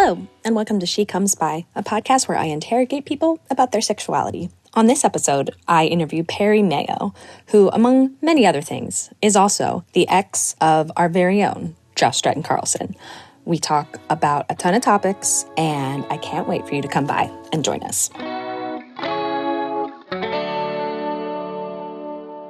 Hello, and welcome to She Comes By, a podcast where I interrogate people about their sexuality. On this episode, I interview Perry Mayo, who, among many other things, is also the ex of our very own Josh Stratton Carlson. We talk about a ton of topics, and I can't wait for you to come by and join us.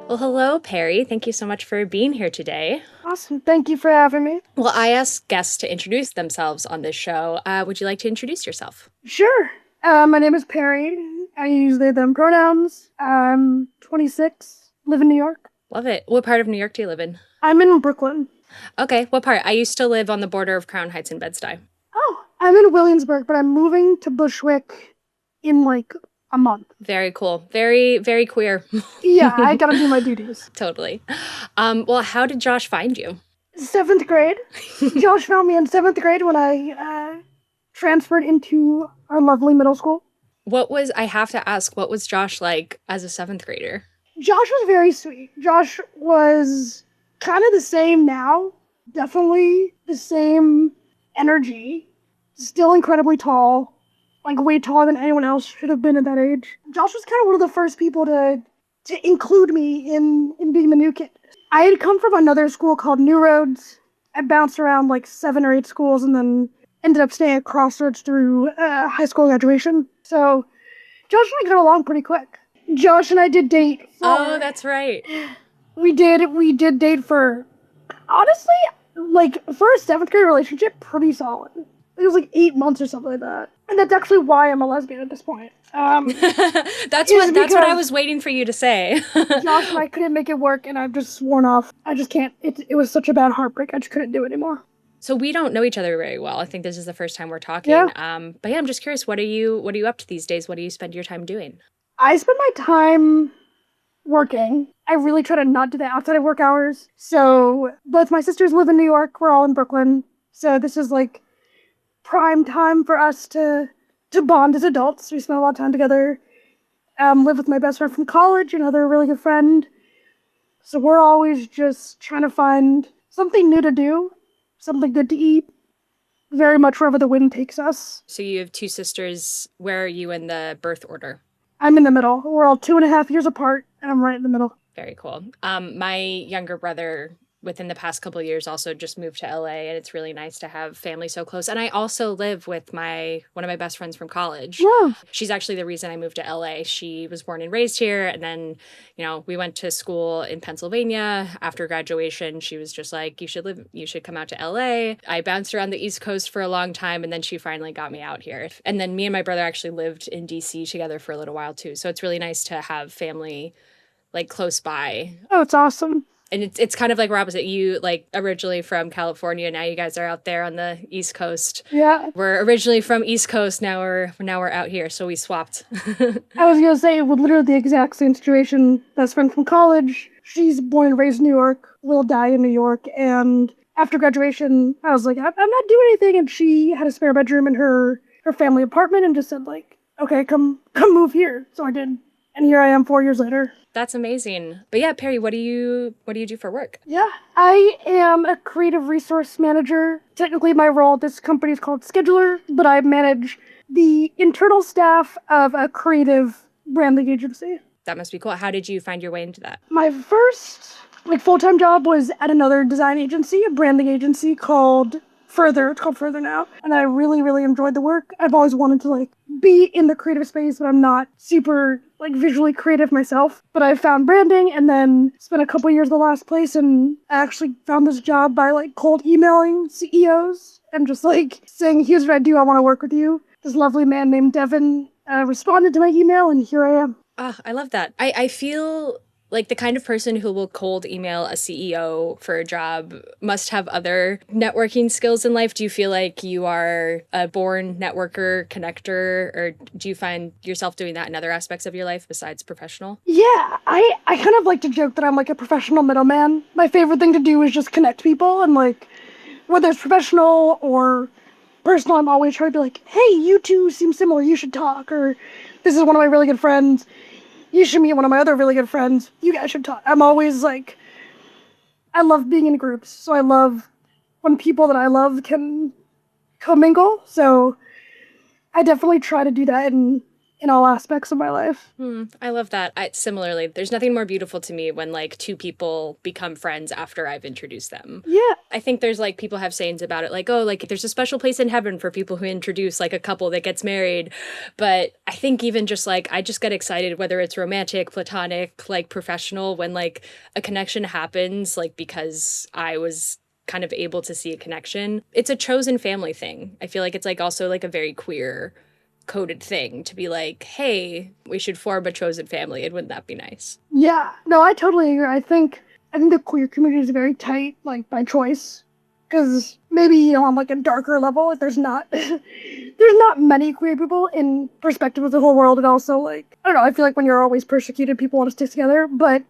Well, hello, Perry. Thank you so much for being here today. Awesome. Thank you for having me. Well, I ask guests to introduce themselves on this show. Would you like to introduce yourself? Sure. My name is Perry. I use they, them pronouns. I'm 26, live in New York. Love it. What part of New York do you live in? I'm in Brooklyn. Okay, what part? I used to live on the border of Crown Heights and Bed-Stuy. Oh, I'm in Williamsburg, but I'm moving to Bushwick in like a month. Very cool. Very, very queer. Yeah, I gotta do my duties. Totally. Well, how did Josh find you? 7th grade. Josh found me in 7th grade when I transferred into our lovely middle school. I have to ask, what was Josh like as a 7th grader? Josh was very sweet. Josh was kind of the same now. Definitely the same energy. Still incredibly tall. Like, way taller than anyone else should have been at that age. Josh was kind of one of the first people to include me in being the new kid. I had come from another school called New Roads. I bounced around like 7 or 8 schools and then ended up staying at Crossroads through high school graduation. So Josh and I got along pretty quick. Josh and I did date. Oh, that's right. We did date for, honestly, like, for a 7th grade relationship, pretty solid. It was like 8 months or something like that. And that's actually why I'm a lesbian at this point. That's what I was waiting for you to say. Josh and I couldn't make it work, and I've just sworn off. I just can't. It was such a bad heartbreak. I just couldn't do it anymore. So we don't know each other very well. I think this is the first time we're talking. Yeah. But yeah, I'm just curious. What are you up to these days? What do you spend your time doing? I spend my time working. I really try to not do that outside of work hours. So both my sisters live in New York. We're all in Brooklyn. So this is like prime time for us to bond as adults. We spend a lot of time together. Live with my best friend from college, another really good friend. So we're always just trying to find something new to do, something good to eat, very much wherever the wind takes us. So you have 2 sisters. Where are you in the birth order? I'm in the middle. We're all 2.5 years apart, and I'm right in the middle. Very cool. My younger brother, within the past couple of years, also just moved to LA, and it's really nice to have family so close. And I also live with one of my best friends from college. Yeah. She's actually the reason I moved to LA. She was born and raised here, and then, we went to school in Pennsylvania. After graduation, she was just like, you should come out to LA. I bounced around the East Coast for a long time, and then she finally got me out here. And then me and my brother actually lived in DC together for a little while too. So it's really nice to have family like close by. Oh, it's awesome. And it's kind of like we're opposite. You, like, originally from California, now you guys are out there on the East Coast. Yeah. We're originally from East Coast, now we're out here, so we swapped. I was gonna say, with literally the exact same situation. Best friend from college. She's born and raised in New York, will die in New York, and after graduation, I was like, I'm not doing anything, and she had a spare bedroom in her family apartment and just said, like, okay, come move here. So I did. And here I am 4 years later. That's amazing. But yeah, Perry, what do you do for work? Yeah, I am a creative resource manager. Technically, my role at this company is called scheduler, but I manage the internal staff of a creative branding agency. That must be cool. How did you find your way into that? My first full-time job was at another design agency, a branding agency called Further. It's called Further now. And I really, really enjoyed the work. I've always wanted to be in the creative space, but I'm not super visually creative myself. But I found branding and then spent a couple years at the last place, and I actually found this job by cold emailing CEOs and just saying, here's what I do, I want to work with you. This lovely man named Devin responded to my email, and here I am. I love that. I feel like the kind of person who will cold email a CEO for a job must have other networking skills in life. Do you feel like you are a born networker, connector, or do you find yourself doing that in other aspects of your life besides professional? Yeah, I kind of like to joke that I'm a professional middleman. My favorite thing to do is just connect people, and whether it's professional or personal, I'm always trying to be like, hey, you two seem similar, you should talk, or this is one of my really good friends. You should meet one of my other really good friends. You guys should talk. I'm always I love being in groups. So I love when people that I love can commingle. So I definitely try to do that in all aspects of my life. I love that. Similarly, there's nothing more beautiful to me when like two people become friends after I've introduced them. Yeah. I think there's like people have sayings about it, like, oh, like there's a special place in heaven for people who introduce like a couple that gets married. But I think even just like, I just get excited whether it's romantic, platonic, like professional, when like a connection happens, like because I was kind of able to see a connection. It's a chosen family thing. I feel like it's like also like a very queer coded thing to be like, hey, we should form a chosen family, and wouldn't that be nice? Yeah. No, I totally agree. I think the queer community is very tight, like by choice. Because maybe, on like a darker level, like, there's not there's not many queer people in perspective of the whole world, and also like I don't know, I feel like when you're always persecuted, people want to stick together. But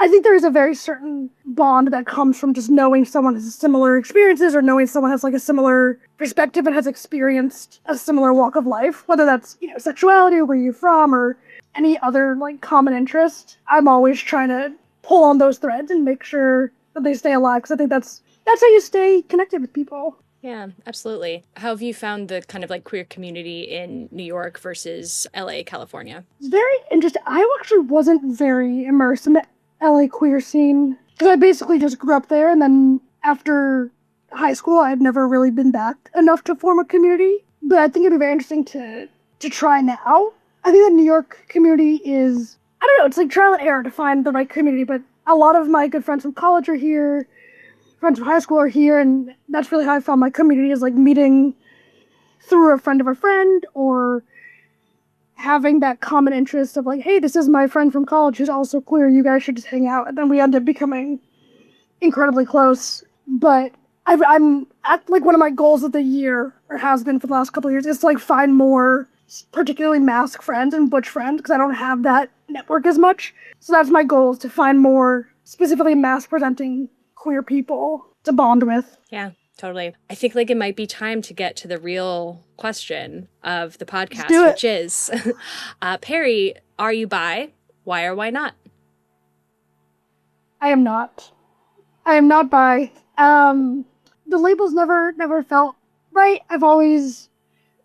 I think there is a very certain bond that comes from just knowing someone has similar experiences, or knowing someone has like a similar perspective and has experienced a similar walk of life, whether that's, sexuality, or where you're from, or any other like common interest. I'm always trying to pull on those threads and make sure that they stay alive, because I think that's how you stay connected with people. Yeah, absolutely. How have you found the kind of like queer community in New York versus LA, California? It's very interesting. I actually wasn't very immersed in the LA queer scene, because I basically just grew up there, and then after high school, I've never really been back enough to form a community. But I think it'd be very interesting to try now. I think the New York community is, I don't know, it's like trial and error to find the right community, but a lot of my good friends from college are here, friends from high school are here, and that's really how I found my community, is like meeting through a friend of a friend, or having that common interest of like, hey, this is my friend from college who's also queer, you guys should just hang out. And then we end up becoming incredibly close. But I'm at like one of my goals of the year, or has been for the last couple of years, is to like find more particularly mask friends and butch friends, because I don't have that network as much. So that's my goal, is to find more specifically mask presenting queer people to bond with. Yeah, totally. I think like it might be time to get to the real question of the podcast, which is, Perry, are you bi? Why or why not? I am not. I am not bi. The labels never felt right. I've always,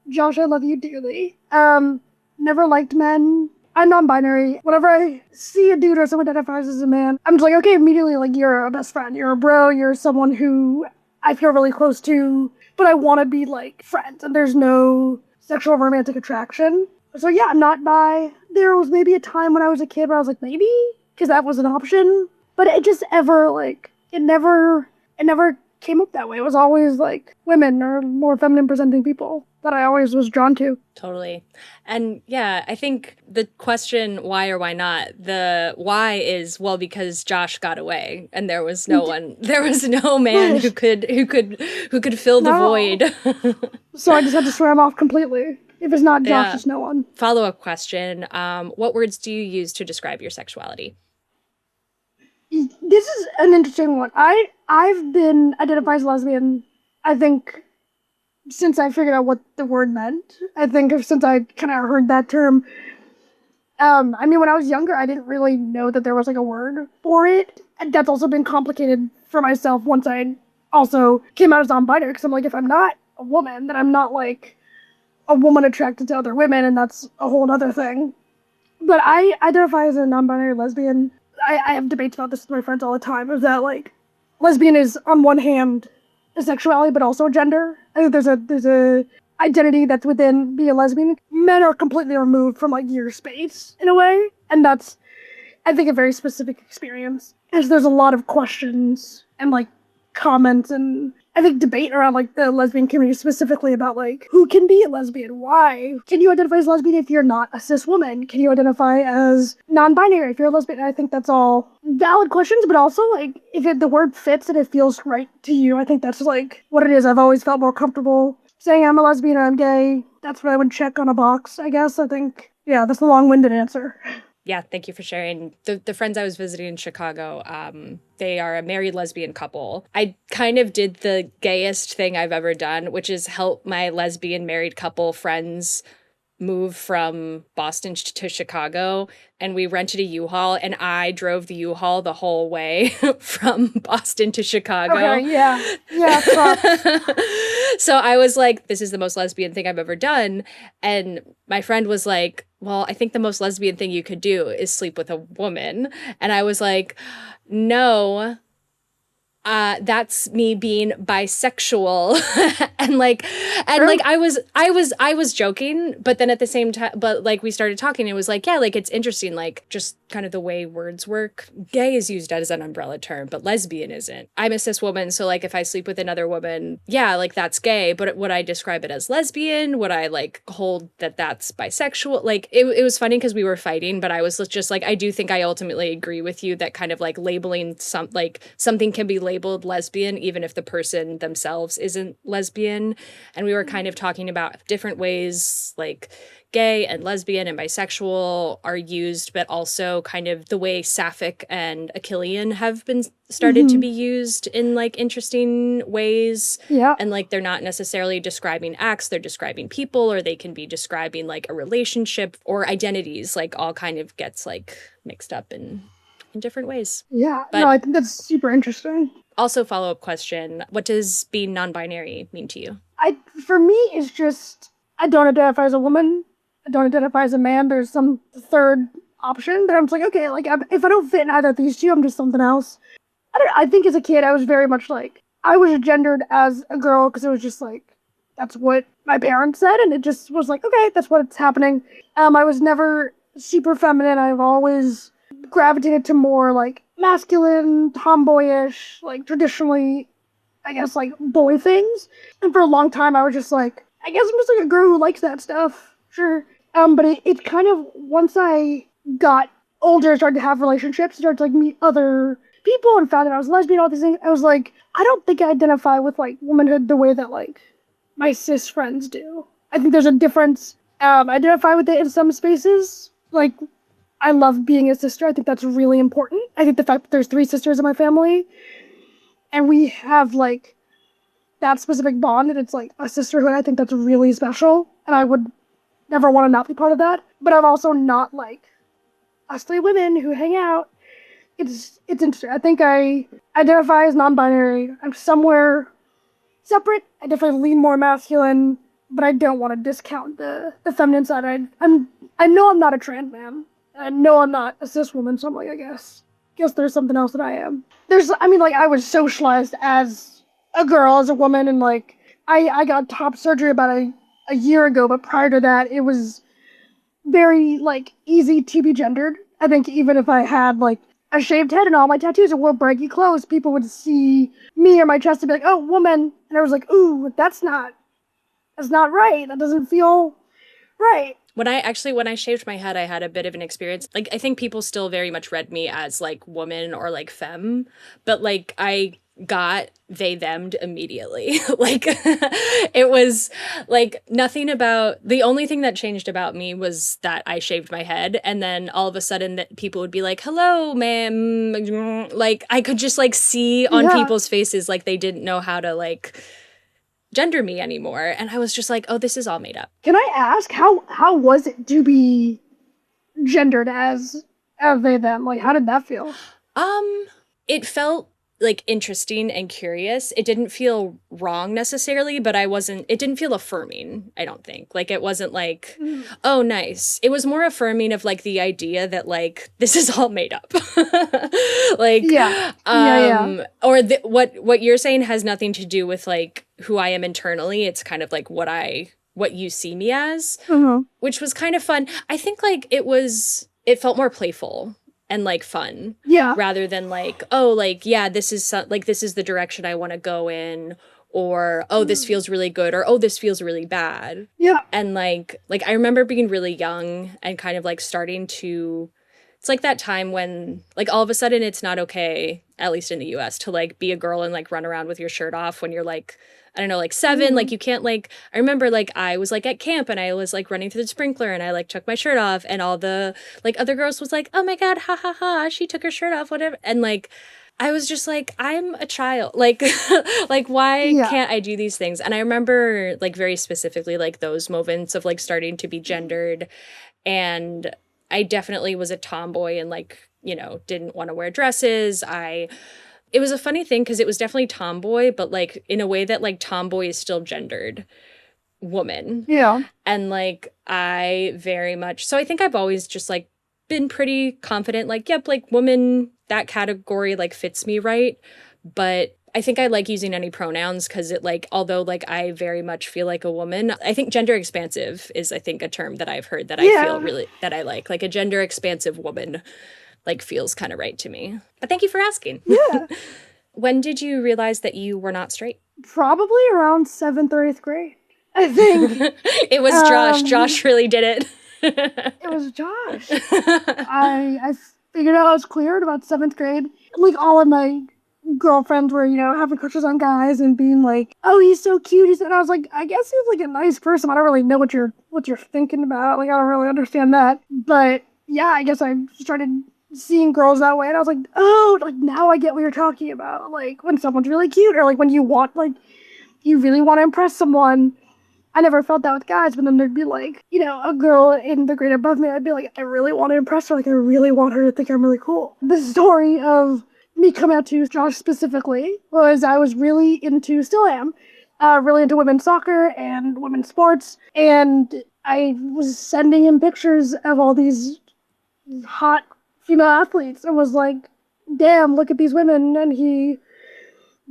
Josh, I love you dearly. Never liked men. I'm non-binary. Whenever I see a dude or someone identifies as a man, I'm just like, okay, immediately, like, you're a best friend, you're a bro, you're someone who I feel really close to, but I want to be, like, friends, and there's no sexual romantic attraction. So yeah, I'm not bi. There was maybe a time when I was a kid where I was like, maybe, because that was an option, but it just ever, like, it never came up that way. It was always, like, women or more feminine presenting people that I always was drawn to. Totally. And yeah, I think the question why or why not, the why is, well, because Josh got away and there was no man who could fill the void. So I just had to swim off completely. If it's not Josh, it's no one. Follow-up question. What words do you use to describe your sexuality? This is an interesting one. I've been identified as lesbian, I think, since I figured out what the word meant. I think since I kind of heard that term. I mean, when I was younger, I didn't really know that there was like a word for it. And that's also been complicated for myself once I also came out as non-binary, because I'm like, if I'm not a woman, then I'm not like a woman attracted to other women, and that's a whole other thing. But I identify as a non-binary lesbian. I have debates about this with my friends all the time, is that like lesbian is on one hand a sexuality, but also a gender. I think there's a identity that's within being a lesbian. Men are completely removed from like your space in a way, and that's, I think, a very specific experience. As there's a lot of questions and like comments and I think debate around like the lesbian community specifically about like who can be a lesbian, why can you identify as lesbian if you're not a cis woman, can you identify as non-binary if you're a lesbian. And I think that's all valid questions, but also like if the word fits and it feels right to you, I think that's like what it is. I've always felt more comfortable saying I'm a lesbian or I'm gay. That's what I would check on a box, I guess. I think, yeah, that's the long-winded answer. Yeah, thank you for sharing. The friends I was visiting in Chicago, they are a married lesbian couple. I kind of did the gayest thing I've ever done, which is help my lesbian married couple friends move from Boston to Chicago, and we rented a U-Haul, and I drove the U-Haul the whole way from Boston to Chicago. Okay, yeah, tough. So I was like, this is the most lesbian thing I've ever done. And my friend was like, well, I think the most lesbian thing you could do is sleep with a woman. And I was like, no, that's me being bisexual. and like and True. like I was joking, but then at the same time, but like we started talking, it was like, yeah, like it's interesting, like just kind of the way words work. Gay is used as an umbrella term, but lesbian isn't. I'm a cis woman, so like if I sleep with another woman, yeah, like that's gay, but would I describe it as lesbian? Would I like hold that that's bisexual? Like it was funny because we were fighting, but I was just like, I do think I ultimately agree with you that kind of like labeling something can be labeled lesbian even if the person themselves isn't lesbian. And we were kind of talking about different ways like gay and lesbian and bisexual are used, but also kind of the way sapphic and Achillean have been started to be used in like interesting ways. Yeah. And like they're not necessarily describing acts, they're describing people, or they can be describing like a relationship or identities, like all kind of gets like mixed up in different ways. Yeah. But No, I think that's super interesting. also, follow-up question, what does being non-binary mean to you? For me, it's just, I don't identify as a woman. I don't identify as a man. There's some third option that I'm just like, okay, like if I don't fit in either of these two, I'm just something else. I think as a kid, I was very much like, I was gendered as a girl because it was just like, that's what my parents said, and it just was like, okay, that's what's happening. I was never super feminine. I've always gravitated to more like masculine, tomboyish, like traditionally, I guess, like boy things. And for a long time, I was just like, I guess I'm just like a girl who likes that stuff. Sure. But it kind of, once I got older, started to have relationships, started to like meet other people and found out I was lesbian, all these things, I was like, I don't think I identify with like womanhood the way that like my cis friends do. I think there's a difference. I identify with it in some spaces. Like, I love being a sister. I think that's really important. I think the fact that there's 3 sisters in my family and we have like that specific bond and it's like a sisterhood, I think that's really special. And I would never want to not be part of that. But I'm also not like us 3 women who hang out. It's interesting. I think I identify as non-binary. I'm somewhere separate. I definitely lean more masculine, but I don't want to discount the feminine side. I know I'm not a trans man. I know I'm not a cis woman, so I'm like, I guess there's something else that I am. I was socialized as a girl, as a woman, and like, I got top surgery about a year ago, but prior to that, it was very, like, easy to be gendered. I think even if I had, like, a shaved head and all my tattoos and wore baggy clothes, people would see me or my chest and be like, oh, woman. And I was like, ooh, that's not right. That doesn't feel right. When I shaved my head, I had a bit of an experience. Like, I think people still very much read me as like woman or like femme, but like I got they them'd immediately. Like it was like nothing about the only thing that changed about me was that I shaved my head, and then all of a sudden that people would be like, hello ma'am, like I could just like see on people's faces like they didn't know how to like gender me anymore, and I was just like, oh, this is all made up. Can I ask how was it to be gendered as they them? Like, how did that feel? It felt like interesting and curious. It didn't feel wrong necessarily, but it didn't feel affirming, I don't think. Like it wasn't like, oh, nice. It was more affirming of like the idea that like this is all made up. Like or what you're saying has nothing to do with like who I am internally. It's kind of like what you see me as, which was kind of fun. I think like it felt more playful and like fun, rather than like, oh, like, yeah, this is the direction I want to go in, or oh, this feels really good, or oh, this feels really bad. And like I remember being really young and kind of like starting to, it's like that time when like all of a sudden it's not okay, at least in the US, to like be a girl and like run around with your shirt off when you're like, I don't know, like 7, like you can't like, I remember like I was like at camp and I was like running through the sprinkler and I like took my shirt off and all the like other girls was like, oh my God, ha ha ha, she took her shirt off, whatever. And like, I was just like, I'm a child, like, like why can't I do these things? And I remember like very specifically like those moments of like starting to be gendered, and I definitely was a tomboy and like, you know, didn't want to wear dresses. I It was a funny thing because it was definitely tomboy, but like in a way that like tomboy is still gendered woman. Yeah. And like I very much, so I think I've always just like been pretty confident, like, yep, like woman, that category like fits me right. But I think I like using any pronouns because it like, although like I very much feel like a woman, I think gender expansive is, I think, a term that I've heard that I feel really, that I like a gender expansive woman like feels kind of right to me. But thank you for asking. Yeah. When did you realize that you were not straight? Probably around 7th or 8th grade, I think. It was Josh. Josh really did it. It was Josh. I figured out I was clear at about 7th grade. Like, all of my girlfriends were, you know, having crushes on guys and being like, oh, he's so cute. And I was like, I guess he's like a nice person. I don't really know what you're thinking about. Like, I don't really understand that. But yeah, I guess I started seeing girls that way, and I was like, oh, like now I get what you're talking about. Like when someone's really cute, or like when you want, like, you really want to impress someone. I never felt that with guys, but then there'd be like, you know, a girl in the grade above me, I'd be like, I really want to impress her. Like, I really want her to think I'm really cool. The story of me coming out to Josh specifically was I was really into, still am, really into women's soccer and women's sports. And I was sending him pictures of all these hot female athletes and was like, damn, look at these women. And he,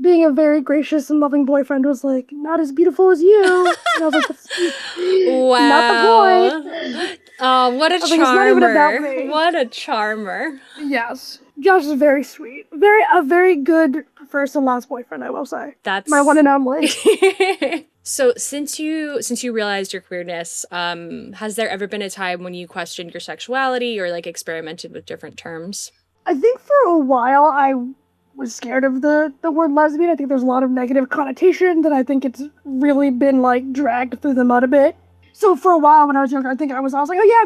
being a very gracious and loving boyfriend, was like, not as beautiful as you. And I was like, wow. Not the point. Oh, what a charmer. Like, it's not even about me. What a charmer. Yes. Josh is very sweet. A very good first and last boyfriend, I will say. That's my one and only. So since you realized your queerness, has there ever been a time when you questioned your sexuality or like experimented with different terms? I think for a while I was scared of the word lesbian. I think there's a lot of negative connotations, and I think it's really been like dragged through the mud a bit. So for a while when I was younger, I was like, oh yeah,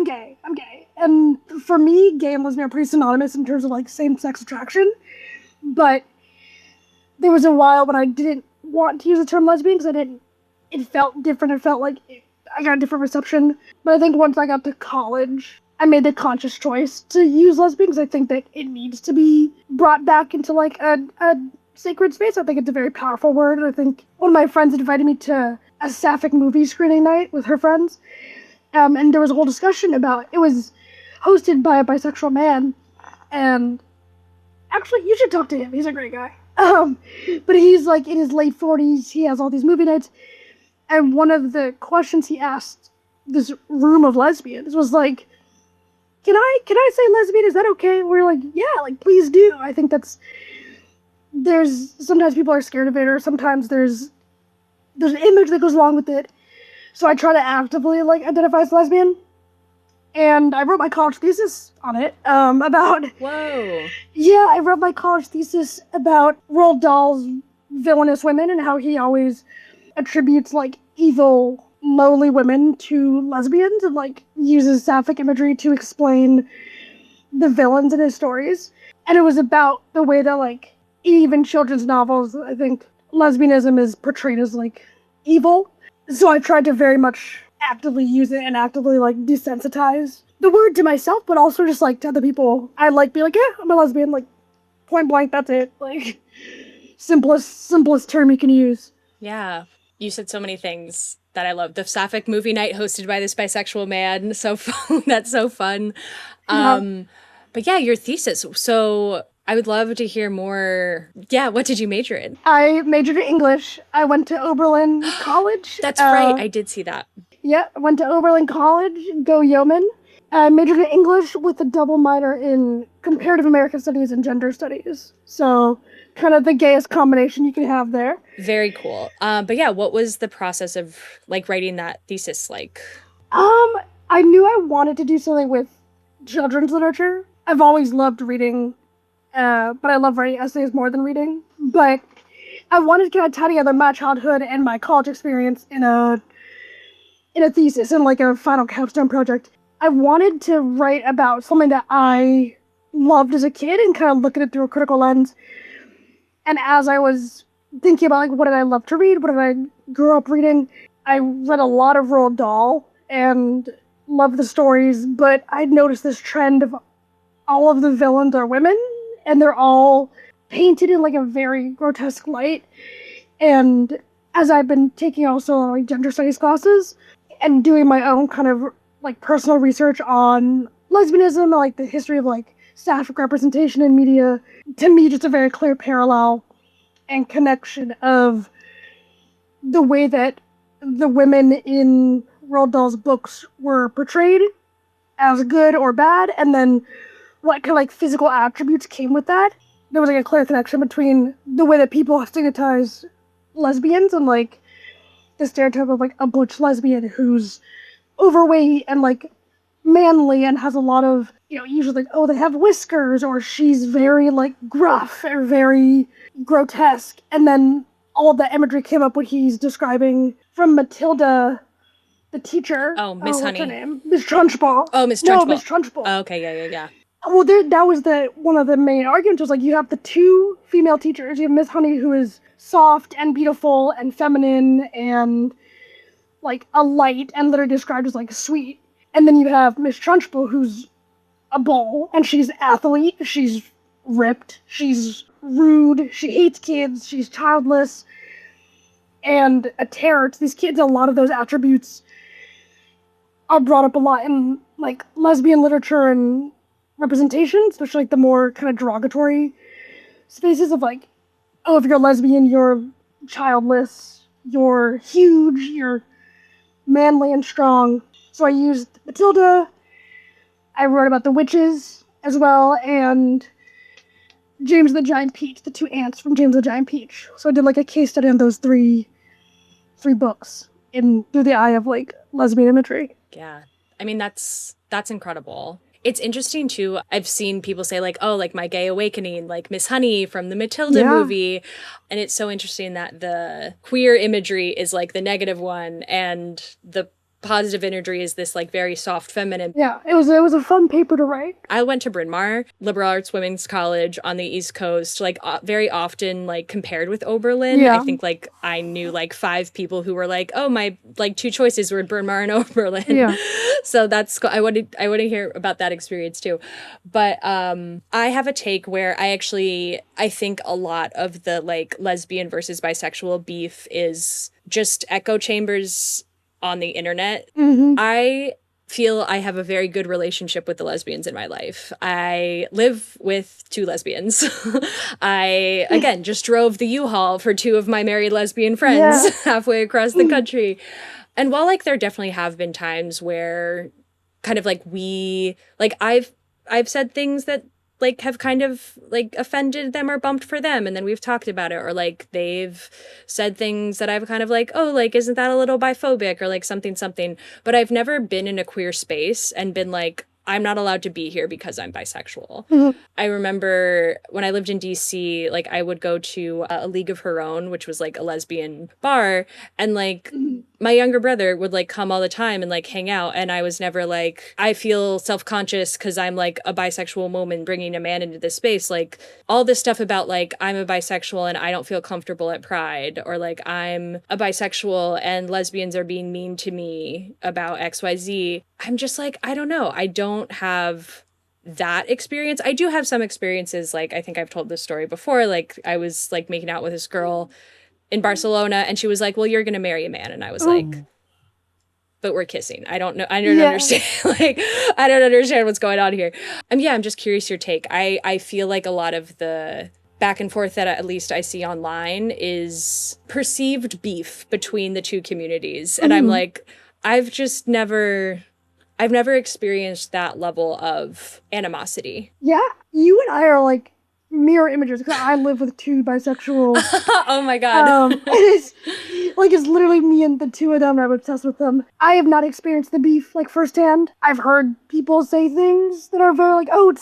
I'm gay. And for me, gay and lesbian are pretty synonymous in terms of like same-sex attraction. But there was a while when I didn't want to use the term lesbian because it felt different. It felt like I got a different reception. But I think once I got to college, I made the conscious choice to use lesbian because I think that it needs to be brought back into like a sacred space. I think it's a very powerful word. And I think one of my friends invited me to a sapphic movie screening night with her friends. And there was a whole discussion about, it was hosted by a bisexual man. And actually, you should talk to him. He's a great guy. But he's like in his late 40s. He has all these movie nights. And one of the questions he asked this room of lesbians was like, can I say lesbian? Is that okay? We're like, yeah, like, please do. I think sometimes people are scared of it, or sometimes there's an image that goes along with it. So I try to actively, like, identify as lesbian. And I wrote my college thesis on it, about... Whoa. Yeah, I wrote my college thesis about Roald Dahl's villainous women and how he always attributes, like, evil, lowly women to lesbians and, like, uses sapphic imagery to explain the villains in his stories. And it was about the way that, like, even children's novels, I think, lesbianism is portrayed as, like, evil. So I tried to very much actively use it and actively, like, desensitize the word to myself, but also just, like, to other people. I, like, be like, yeah, I'm a lesbian, like, point blank, that's it. Like, simplest term you can use. Yeah. You said so many things that I love. The sapphic movie night hosted by this bisexual man. So fun. That's so fun. But yeah, your thesis. So I would love to hear more. Yeah, what did you major in? I majored in English. I went to Oberlin College. That's right. I did see that. Yeah, went to Oberlin College. Go Yeoman. I majored in English with a double minor in comparative American studies and gender studies. So kind of the gayest combination you can have there. Very cool. But yeah, what was the process of like writing that thesis like? I knew I wanted to do something with children's literature. I've always loved reading, but I love writing essays more than reading. But I wanted to kind of tie together my childhood and my college experience in a thesis, in like a final capstone project. I wanted to write about something that I loved as a kid and kind of look at it through a critical lens. And as I was thinking about, like, what did I love to read? What did I grow up reading? I read a lot of Roald Dahl and loved the stories, but I'd noticed this trend of all of the villains are women, and they're all painted in like a very grotesque light. And as I've been taking also like gender studies classes and doing my own kind of like personal research on lesbianism and like the history of like sapphic representation in media, to me just a very clear parallel and connection of the way that the women in Roald Dahl's books were portrayed as good or bad, and then what kind of like physical attributes came with that. There was like a clear connection between the way that people stigmatize lesbians and like the stereotype of like a butch lesbian who's overweight and like manly and has a lot of, usually like, oh, they have whiskers, or she's very like gruff or very grotesque. And then all the imagery came up when he's describing from Matilda, the teacher. Oh, Miss Honey. What's her name? Miss Trunchbull. Oh, Miss Trunchbull. No, Miss Trunchbull. Oh, okay, yeah. Well, that was one of the main arguments was like you have the two female teachers. You have Miss Honey, who is soft and beautiful and feminine and like a light and literally described as like sweet. And then you have Miss Trunchbull, who's a bull, and she's athlete, she's ripped, she's rude, she hates kids, she's childless, and a terror to these kids. A lot of those attributes are brought up a lot in like lesbian literature and representation, especially like the more kind of derogatory spaces of like, oh, if you're a lesbian, you're childless, you're huge, you're manly and strong. So I used Matilda, I wrote about the witches as well, and James the Giant Peach, the two ants from James the Giant Peach. So I did like a case study on those three books through the eye of like lesbian imagery. Yeah. I mean, that's incredible. It's interesting too. I've seen people say like, oh, like My Gay Awakening, like Miss Honey from the Matilda movie. And it's so interesting that the queer imagery is like the negative one and the positive imagery is this like very soft feminine. Yeah, it was a fun paper to write. I went to Bryn Mawr, liberal arts women's college on the East Coast, like very often like compared with Oberlin. Yeah. I think like I knew like 5 people who were like, oh, my like 2 choices were Bryn Mawr and Oberlin. Yeah. So I want to hear about that experience too. But I have a take where I think a lot of the like lesbian versus bisexual beef is just echo chambers on the internet. Mm-hmm. I feel I have a very good relationship with the lesbians in my life. I live with 2 lesbians. I, again, just drove the U-Haul for 2 of my married lesbian friends halfway across the country. And while like there definitely have been times where kind of like I've said things that like have kind of like offended them or bumped for them, and then we've talked about it, or like they've said things that I've kind of like, oh, like isn't that a little biphobic or like something, but I've never been in a queer space and been like, I'm not allowed to be here because I'm bisexual. Mm-hmm. I remember when I lived in DC, like I would go to a League of Her Own, which was like a lesbian bar, and like my younger brother would like come all the time and like hang out, and I was never like, I feel self-conscious because I'm like a bisexual woman bringing a man into this space. Like all this stuff about like I'm a bisexual and I don't feel comfortable at Pride, or like I'm a bisexual and lesbians are being mean to me about XYZ. I'm just like, I don't know. I don't have that experience. I do have some experiences, like I think I've told this story before, like I was like making out with this girl in Barcelona and she was like, well, you're gonna marry a man, and I was like, but we're kissing. I don't know. I don't understand. Like, I don't understand what's going on here. I'm just curious your take. I feel like a lot of the back and forth that at least I see online is perceived beef between the 2 communities. And I'm like, I've never experienced that level of animosity. Yeah, you and I are like mirror images because I live with 2 bisexual. Oh my god. It's literally me and the 2 of them. I'm obsessed with them. I have not experienced the beef like firsthand. I've heard people say things that are very like, oh,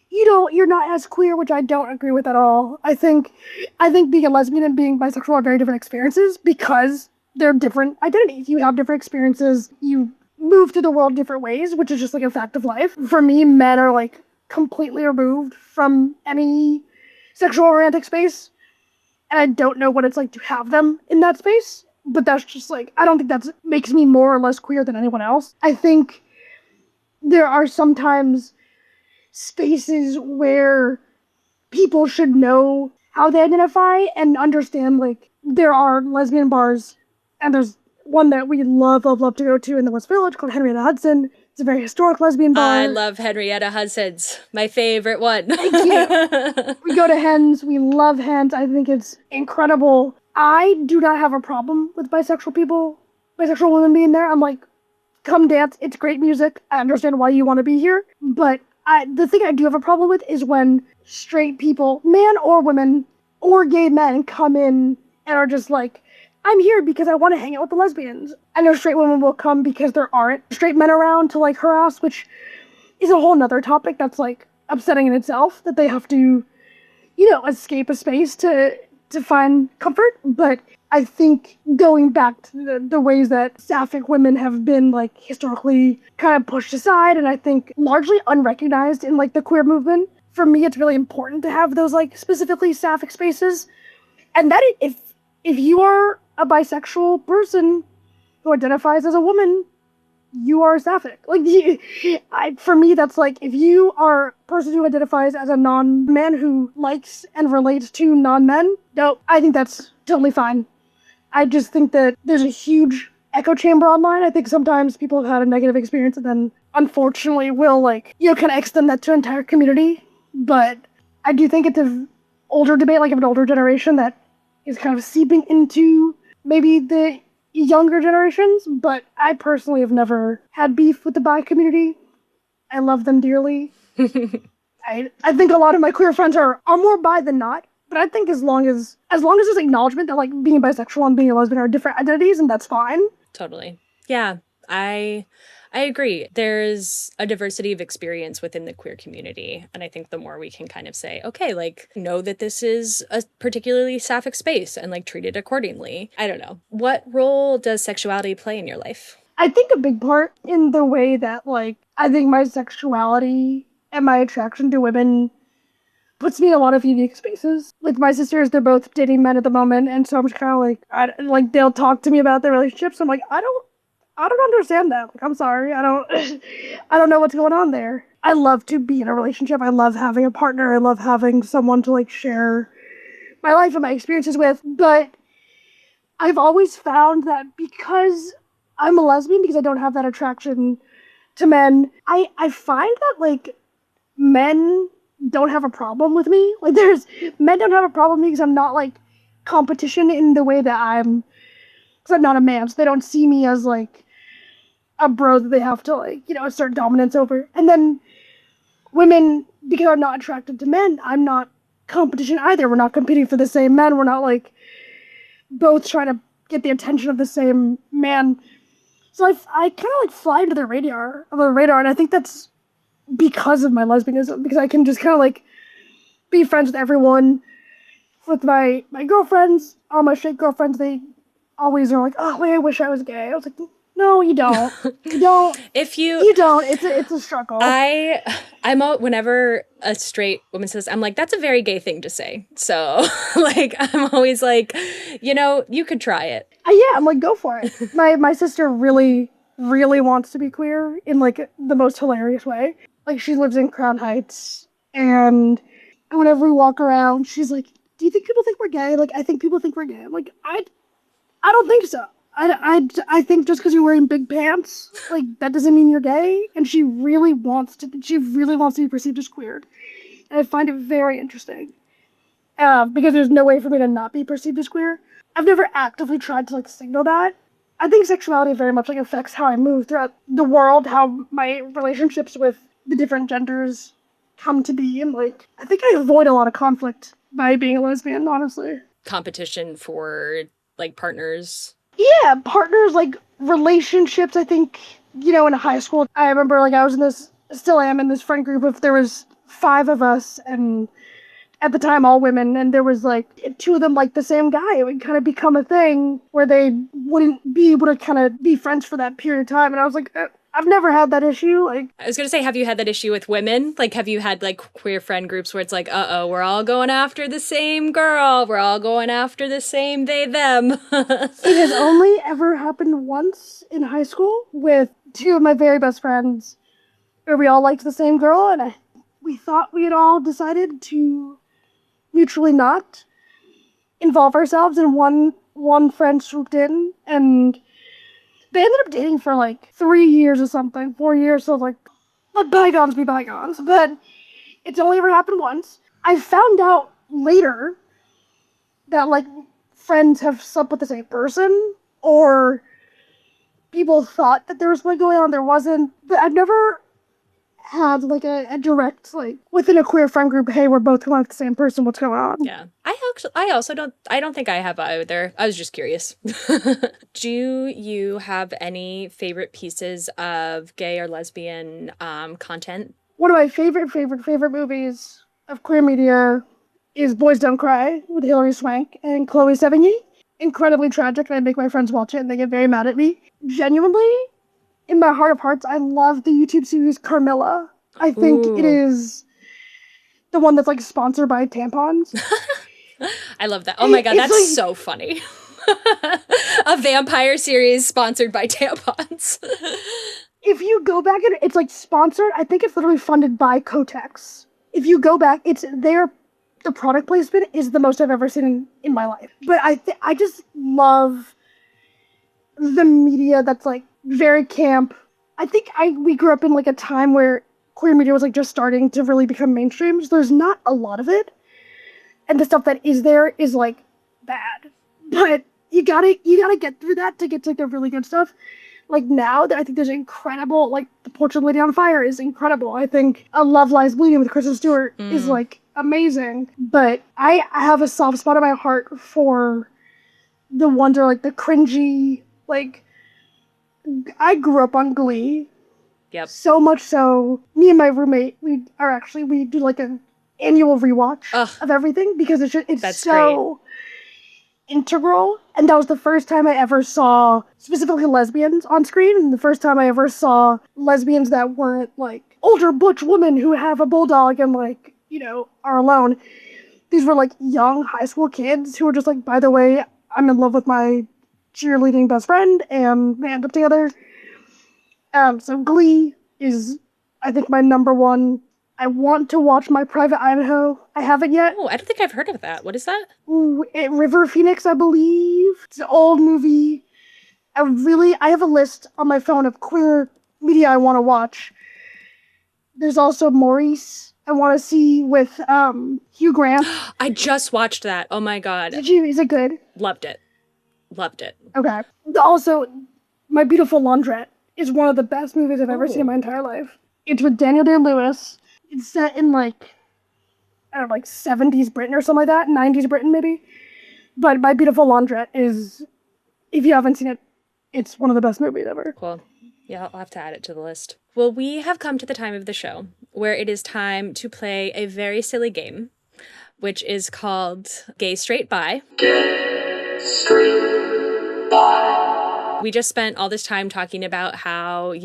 you're not as queer, which I don't agree with at all. I think being a lesbian and being bisexual are very different experiences because they're different identities. You have different experiences. You move through the world different ways, which is just like a fact of life. For me, men are like completely removed from any sexual or romantic space, and I don't know what it's like to have them in that space. But that's just like, I don't think that makes me more or less queer than anyone else. I think there are sometimes spaces where people should know how they identify and understand, like, there are lesbian bars, and there's one that we love to go to in the West Village called Henrietta Hudson. It's a very historic lesbian bar. I love Henrietta Hudson's. My favorite one. Thank you. We go to Hens. We love Hens. I think it's incredible. I do not have a problem with bisexual women being there. I'm like, come dance. It's great music. I understand why you want to be here. But the thing I do have a problem with is when straight people, man or women, or gay men come in and are just like, I'm here because I want to hang out with the lesbians. I know straight women will come because there aren't straight men around to, like, harass, which is a whole nother topic that's, like, upsetting in itself, that they have to, escape a space to find comfort. But I think going back to the ways that sapphic women have been, like, historically kind of pushed aside, and I think largely unrecognized in, like, the queer movement, for me it's really important to have those, like, specifically sapphic spaces. And that if you are a bisexual person who identifies as a woman, you are sapphic. Like, for me, that's like, if you are a person who identifies as a non-man who likes and relates to non-men, no, I think that's totally fine. I just think that there's a huge echo chamber online. I think sometimes people have had a negative experience and then, unfortunately, will, like, kind of extend that to an entire community. But I do think it's an older debate, like, of an older generation that is kind of seeping into maybe the younger generations, but I personally have never had beef with the bi community. I love them dearly. I think a lot of my queer friends are more bi than not, but I think as long as there's acknowledgement that, like, being bisexual and being a lesbian are different identities, and that's fine. Totally. Yeah, I agree. There's a diversity of experience within the queer community. And I think the more we can kind of say, okay, like, know that this is a particularly sapphic space and, like, treat it accordingly. I don't know. What role does sexuality play in your life? I think a big part in the way that, like, I think my sexuality and my attraction to women puts me in a lot of unique spaces. With my sisters, they're both dating men at the moment, and so I'm just kind of like, they'll talk to me about their relationships. I'm like, I don't understand that. Like, I'm sorry. I don't know what's going on there. I love to be in a relationship. I love having a partner. I love having someone to, like, share my life and my experiences with. But I've always found that because I'm a lesbian, because I don't have that attraction to men, I find that, like, men don't have a problem with me. Like, men don't have a problem with me because I'm not, like, competition in the way that because I'm not a man, so they don't see me as, like, a bro that they have to, like, assert dominance over. And then women, because I'm not attracted to men, I'm not competition either. We're not competing for the same men. We're not, like, both trying to get the attention of the same man. So I kind of, like, fly under the radar, and I think that's because of my lesbianism, because I can just kind of, like, be friends with everyone. With my girlfriends, all my straight girlfriends, they always are like, oh, wait, I wish I was gay. I was like, no, you don't. You don't. You don't. It's a struggle. Whenever a straight woman says, I'm like, that's a very gay thing to say. So, like, I'm always like, you could try it. Yeah, I'm like, go for it. My sister really, really wants to be queer in, like, the most hilarious way. Like, she lives in Crown Heights, and whenever we walk around, she's like, do you think people think we're gay? Like, I think people think we're gay. I'm like, I don't think so. I think just because you're wearing big pants, like, that doesn't mean you're gay. And she really wants to be perceived as queer. And I find it very interesting. Because there's no way for me to not be perceived as queer. I've never actively tried to, like, signal that. I think sexuality very much, like, affects how I move throughout the world, how my relationships with the different genders come to be. And, like, I think I avoid a lot of conflict by being a lesbian, honestly. Competition for, like, partners. Yeah, partners, like, relationships. I think, in high school, I remember, like, I was still am in this friend group there was 5 of us, and at the time all women, and there was, like, 2 of them like the same guy. It would kind of become a thing where they wouldn't be able to kind of be friends for that period of time, and I was like, I've never had that issue. Like, I was gonna say, have you had that issue with women? Like, have you had, like, queer friend groups where it's like, we're all going after the same girl. We're all going after the same they, them. It has only ever happened once in high school with 2 of my very best friends where we all liked the same girl, and we thought we had all decided to mutually not involve ourselves, and one friend swooped in, and they ended up dating for like 3 years or something, 4 years. So like, let bygones be bygones. But it's only ever happened once. I found out later that like friends have slept with the same person, or people thought that there was something going on, there wasn't. But I've never had like a direct, like, within a queer friend group, hey, we're both going with the same person, what's going on? Yeah. I don't think I have either. I was just curious. Do you have any favorite pieces of gay or lesbian content? One of my favorite movies of queer media is Boys Don't Cry with Hilary Swank and Chloe Sevigny. Incredibly tragic, and I make my friends watch it and they get very mad at me. Genuinely, in my heart of hearts, I love the YouTube series Carmilla. I think it is the one that's like sponsored by tampons. I love that. Oh my God, It's that's like, so funny. A vampire series sponsored by tampons. if you go back and it's like sponsored, I think it's literally funded by Kotex. If you go back, the product placement is the most I've ever seen in my life. But I just love the media that's like very camp. I think we grew up in like a time where queer media was like just starting to really become mainstream. So there's not a lot of it, and the stuff that is there is like bad. But you gotta get through that to get to like the really good stuff. Like now, I think there's incredible, like the Portrait Lady on Fire is incredible. I think A Love Lies Bleeding with Kristen Stewart is like amazing. But I have a soft spot in my heart for the ones that are like the cringy, like, I grew up on Glee. Yep. So much so, me and my roommate, we do like an annual rewatch of everything because it's That's so integral. And that was the first time I ever saw specifically lesbians on screen, and the first time I ever saw lesbians that weren't like older butch women who have a bulldog and like, are alone. These were like young high school kids who were just like, by the way, I'm in love with my cheerleading best friend, and they end up together. So Glee is, I think, my number one. I want to watch My Private Idaho. I haven't yet. Oh, I don't think I've heard of that. What is that? River Phoenix, I believe. It's an old movie. I have a list on my phone of queer media I want to watch. There's also Maurice I want to see with Hugh Grant. I just watched that. Oh my God. Did you? Is it good? Loved it. Loved it. Okay. Also, My Beautiful Laundrette is one of the best movies I've ever seen in my entire life. It's with Daniel Day-Lewis. It's set in like 70s Britain or something like that, 90s Britain maybe. But My Beautiful Laundrette is, if you haven't seen it, it's one of the best movies ever. Cool. Yeah, I'll have to add it to the list. Well, we have come to the time of the show where it is time to play a very silly game, which is called Gay Straight Bi. Gay Straight Bi. We just spent all this time talking about how,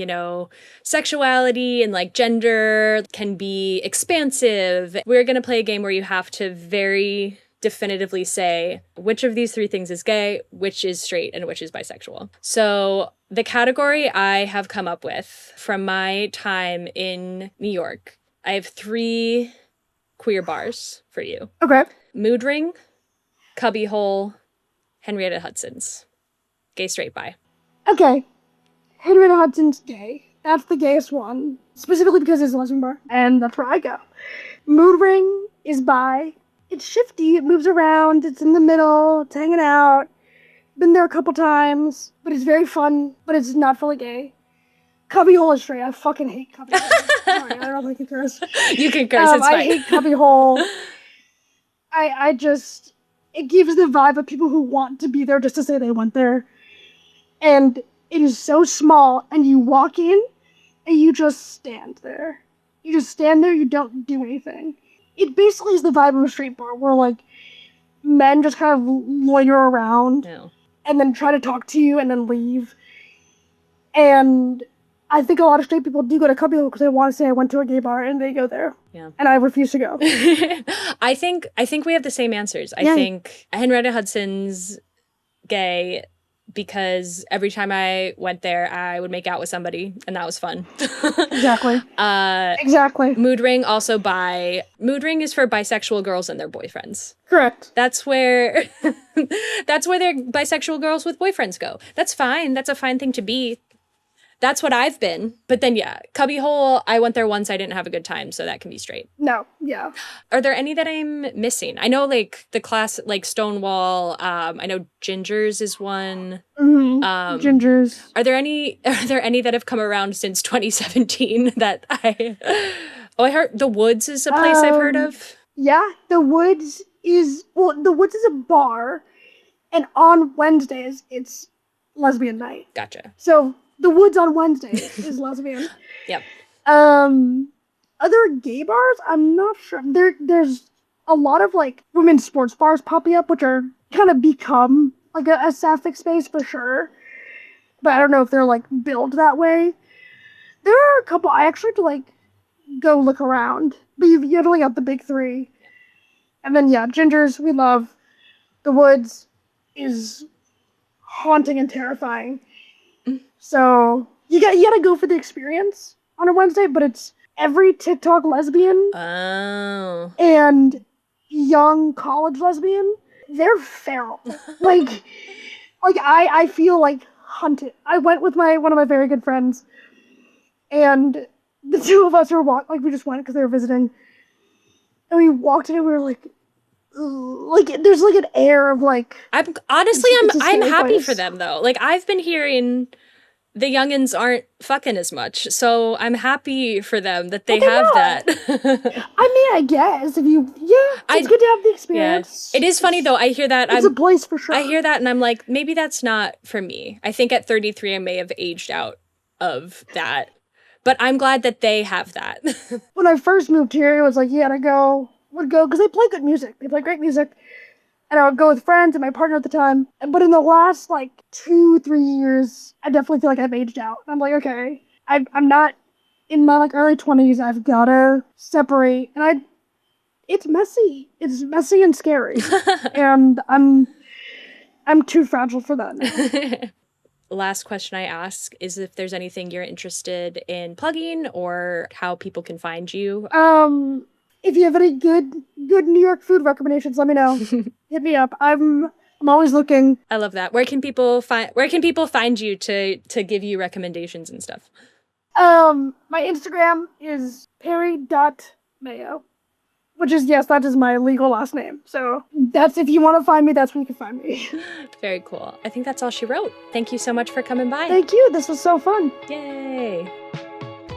sexuality and like gender can be expansive. We're going to play a game where you have to very definitively say which of these three things is gay, which is straight, and which is bisexual. So the category I have come up with from my time in New York, I have 3 queer bars for you. Okay. Mood Ring, Cubbyhole, Henrietta Hudson's. Gay, straight, bi. Okay. Henrietta Hudson's gay. That's the gayest one. Specifically because it's a lesbian bar. And that's where I go. Mood Ring is bi. It's shifty. It moves around. It's in the middle. It's hanging out. Been there a couple times. But it's very fun. But it's not fully gay. Cubbyhole is straight. I fucking hate Cubbyhole. Sorry, I don't think you can curse. You can curse, it's fine. I hate Cubbyhole. I just... It gives the vibe of people who want to be there just to say they went there. And it is so small, and you walk in, and you just stand there. You just stand there, you don't do anything. It basically is the vibe of a street bar, where, like, men just kind of loiter around, and then try to talk to you, and then leave. And I think a lot of straight people do go to Cubbyhole because they want to say I went to a gay bar, and they go there. Yeah. And I refuse to go. I think we have the same answers. I think Henrietta Hudson's gay, because every time I went there, I would make out with somebody, and that was fun. Exactly. Exactly. Mood ring also bi. Mood ring is for bisexual girls and their boyfriends. Correct. That's where that's where their bisexual girls with boyfriends go. That's fine. That's a fine thing to be. That's what I've been. But then, yeah, cubbyhole, I went there once. I didn't have a good time, so that can be straight. No, yeah. Are there any that I'm missing? I know, like, the class, like, Stonewall. I know Gingers is one. Gingers. Are there any that have come around since 2017 that I... Oh, I heard The Woods is a place I've heard of. Yeah, The Woods is a bar, and on Wednesdays, it's lesbian night. Gotcha. So... The Woods on Wednesdays is lesbian. Yep. Other gay bars, I'm not sure. There's a lot of like women's sports bars popping up, which are kind of become like a sapphic space for sure. But I don't know if they're like built that way. There are a couple. I actually have to like go look around. But you have to look at the big three, and then yeah, Gingers we love. The Woods is haunting and terrifying. So you gotta go for the experience on a Wednesday, but it's every TikTok lesbian and young college lesbian. They're feral. like I feel like hunted. I went with one of my very good friends, and the two of us were we just went because they were visiting, and we walked in and we were like. Like there's like an air of like. I'm happy for them though. Like I've been hearing. The youngins aren't fucking as much, so I'm happy for them that they have that. I mean, I guess if you, it's good to have the experience. Yeah. It is funny though. I hear that. It's a place for sure. I hear that, and I'm like, maybe that's not for me. I think at 33, I may have aged out of that, but I'm glad that they have that. When I first moved here, it was like, would go because they play good music. They play great music. And I would go with friends and my partner at the time. But in the last, 2-3 years, I definitely feel like I've aged out. I'm like, okay, I'm not in my, early 20s. I've got to separate. And it's messy. It's messy and scary. And I'm too fragile for that. Last question I ask is if there's anything you're interested in plugging or how people can find you. If you have any good New York food recommendations, let me know. Hit me up. I'm always looking. I love that. Where can people find you to give you recommendations and stuff? My Instagram is Perry.Mayo, which is that is my legal last name. So that's if you want to find me, that's where you can find me. Very cool. I think that's all she wrote. Thank you so much for coming by. Thank you. This was so fun. Yay.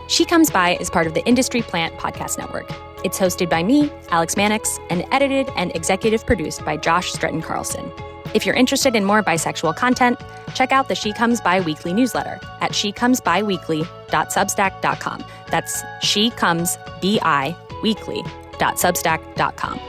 She Comes By is part of the Industry Plant Podcast Network. It's hosted by me, Alex Mannix, and edited and executive produced by Josh Stretton-Carlson. If you're interested in more bisexual content, check out the She Comes By Weekly newsletter at shecomesbyweekly.substack.com. That's shecomesbyweekly.substack.com.